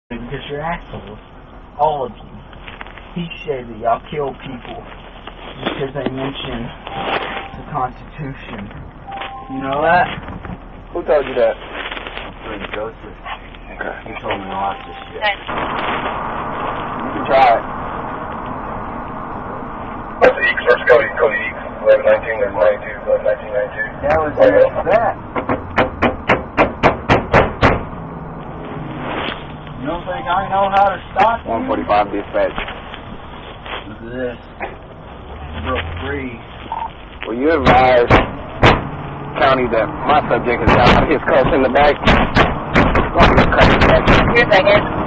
Because you're assholes. All of you. He said that y'all kill people because they mention the Constitution. You know that? Who told you that? Friend Joseph. Okay. He told me lots of shit. You can try it. That's the Eeks versus Cody. Cody Eeks. 1119, there's 92, 1992. That was that. You don't think I know how to stop you? 145 dispatch. Look at this. Broke free. Well, you advise county that my subject is out. His cuss in the back. You're second.